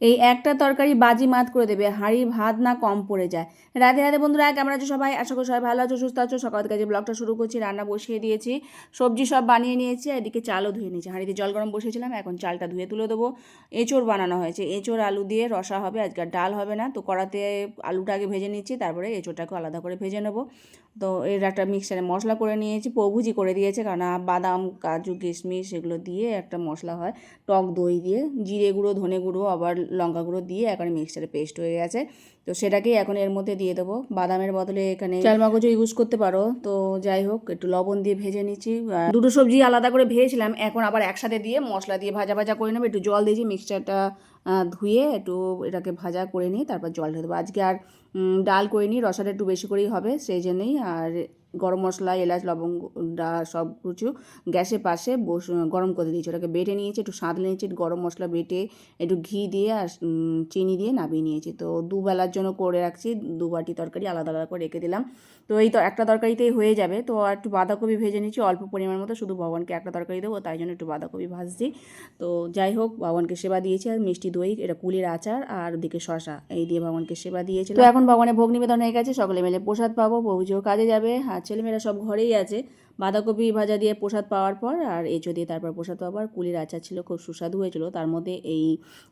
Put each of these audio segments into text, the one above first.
এই একটা তরকারি বাজিমাত করে দেবে, হাঁড়ি ভাত না কম পড়ে যায়। রাধে রাধে বন্ধুরা, কেমন আছো সবাই? আশা করি সবাই ভালো আছো, সুস্থ আছো। সকাল থেকে যে ব্লগটা শুরু করছি, রান্না বসিয়ে দিয়েছি, সবজি সব বানিয়ে নিয়েছি, এদিকে চালও ধুয়ে নিয়েছি। হাঁড়িতে জল গরম বসিয়েছিলাম, এখন চালটা ধুয়ে তুলে দেবো। এঁচোড় বানানো হয়েছে, এঁচোড় আলু দিয়ে রসা হবে আজকে, ডাল হবে না। তো কড়াতে আলুটা আগে ভেজে নিচ্ছি, তারপরে এঁচোড়টাকে আলাদা করে ভেজে নেবো। তো এর একটা মিক্সারে মশলা করে নিয়েছি, পৌভুজি করে দিয়েছে, কারণ বাদাম কাজু কিশমিশ এগুলো দিয়ে একটা মশলা হয়, টক দই দিয়ে, জিরে গুঁড়ো ধনে গুঁড়ো আবার লঙ্কা গুঁড়ো দিয়ে এখন মিক্সচারে পেস্ট হয়ে গেছে। তো সেটাকেই এখন এর মধ্যে দিয়ে দেবো। বাদামের বদলে এখানে চালমগজও ইউজ করতে পারো। তো যাই হোক, একটু লবণ দিয়ে ভেজে নিচ্ছি। দুটো সবজি আলাদা করে ভেজেছিলাম, এখন আবার একসাথে দিয়ে মশলা দিয়ে ভাজা ভাজা করে নেবো। একটু জল দিয়েছি, মিক্সচারটা ধুয়ে একটু এটাকে ভাজা করে নিয়ে তারপর জল ঢেলে দেবো। আজকে আর ডাল করে নিই, রসাটা একটু বেশি করেই হবে সেই জন্যেই। আর গরম মশলা এলাচ লবঙ্গ সব কিছু গ্যাসের পাশে গরম করে দিয়েছি, ওটাকে বেটে নিয়েছি, একটু সাঁতলে নিয়েছি, গরম মশলা বেটে একটু ঘি দিয়ে আর চিনি দিয়ে নামিয়ে নিয়েছি। তো দুবেলার জন্য করে রাখছি, দু বাটি তরকারি আলাদা আলাদা করে রেখে দিলাম। তো এই তো একটা তরকারিতেই হয়ে যাবে। তো আর একটু বাঁধাকপি ভেজে নিচ্ছি অল্প পরিমাণ মতো, শুধু ভগবানকে একটা তরকারি দেবো তাই জন্য একটু বাঁধাকপি ভাজছি। তো যাই হোক, ভগবানকে সেবা দিয়েছি, আর মিষ্টি দই, এটা কুলির আচার, আর ওদিকে শশা, এই দিয়ে ভগবানকে সেবা দিয়েছিল। তো এখন ভগবানের ভোগ নিবেদন হয়ে গেছে, সকলে মিলে প্রসাদ পাবো, প্রভুজিও কাজে যাবে, আর ছেলেমেয়েরা সব ঘরেই আছে। বাঁধাকপি ভাজা দিয়ে প্রসাদ পাওয়ার পর আর এঁচো দিয়ে তারপর প্রসাদ পাওয়ার, কুলির আচার ছিল, খুব সুস্বাদু হয়েছিল। তার মধ্যে এই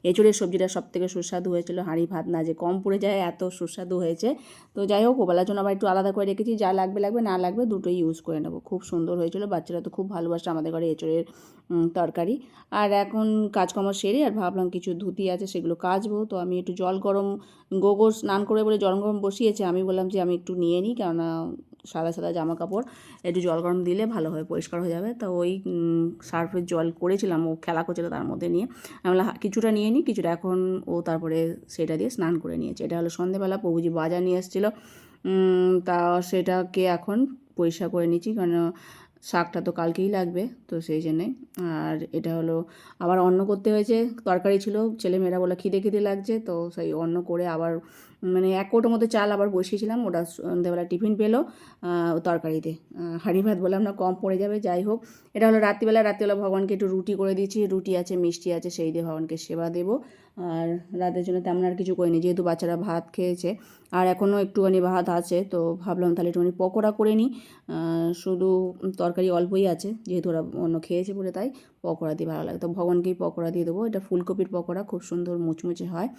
এঁচোড়ের সবজিটা সব থেকে সুস্বাদু হয়েছিল, হাঁড়ি ভাত না যে কম পড়ে যায়, এত সুস্বাদু হয়েছে। তো যাই হোক, ওবেলার জন্য আবার একটু আলাদা করে রেখেছি, যা লাগবে লাগবে, না লাগবে দুটোই ইউজ করে নেবো। খুব সুন্দর হয়েছিল, বাচ্চারা তো খুব ভালোবাসে আমাদের ঘরে এঁচোড়ের তরকারি। আর এখন কাজকর্ম সেরে আর ভাবলাম কিছু ধুতি আছে সেগুলো কাচবো। তো আমি একটু জল গরম, গোগো স্নান করে বলে জল গরম বসিয়েছে, আমি বললাম যে আমি একটু নিয়ে নিই, কেননা সাদা সাদা জামা কাপড় একটু জল গরম দিলে ভালোভাবে পরিষ্কার হয়ে যাবে। তো ওই সার্ফের জল করেছিলাম, ও খেলা করছিল তার মধ্যে নিয়ে, আমি বললাম কিছুটা নিয়ে নিই, কিছুটা এখন ও তারপরে সেটা দিয়ে স্নান করে নিয়েছে। এটা হলো সন্ধেবেলা, প্রভুজি বাজার নিয়ে এসেছিলো, তা সেটাকে এখন পরিষ্কার করে নিচ্ছি, কারণ শাকটা তো কালকেই লাগবে, তো সেই জন্যে। আর এটা হলো আবার অন্ন করতে হয়েছে, তরকারি ছিল, ছেলেমেয়েরা বলে খিদে খিদে লাগছে, তো সেই অন্ন করে আবার মানে এক কৌটোর মতো চাল আবার বসিয়েছিলাম, ওটা সন্ধ্যেবেলা টিফিন পেলো তরকারিতে। হাঁড়ি ভাত বললাম না কম পড়ে যাবে। যাই হোক, এটা হলো রাত্রিবেলা ভগবানকে একটু রুটি করে দিয়েছি, রুটি আছে মিষ্টি আছে, সেই দিয়ে ভগবানকে সেবা দেবো। আর রাতের জন্য তেমন আর কিছু করিনি, যেহেতু বাচ্চারা ভাত খেয়েছে আর এখনও একটুখানি ভাত আছে, তো ভাবলাম তাহলে একটুখানি পকোড়া করে নিই। শুধু তরকারি অল্পই আছে, যেহেতু ওরা অন্য খেয়েছে বলে, তাই পকোড়া দিয়ে ভালো লাগে। তো ভগবানকেই পকোড়া দিয়ে দেবো। এটা ফুলকপির পকোড়া, খুব সুন্দর মুচমুচে হয়।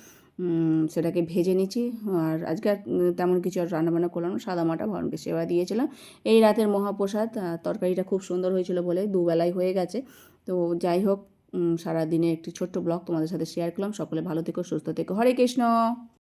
সেটাকে ভেজে নিচ্ছি। আর আজকে আর তেমন কিছু আর রান্নাবান্না করলাম না, সাদামাটা ভগবানকে সেবা দিয়েছিলাম। এই রাতের মহাপ্রসাদ, তরকারিটা খুব সুন্দর হয়েছিল বলে দুবেলায় হয়ে গেছে। তো যাই হোক, সারাদিনে একটি ছোট্ট ব্লগ তোমাদের সাথে শেয়ার করলাম। সকলে ভালো থেকো, সুস্থ থেকো, হরে কৃষ্ণ।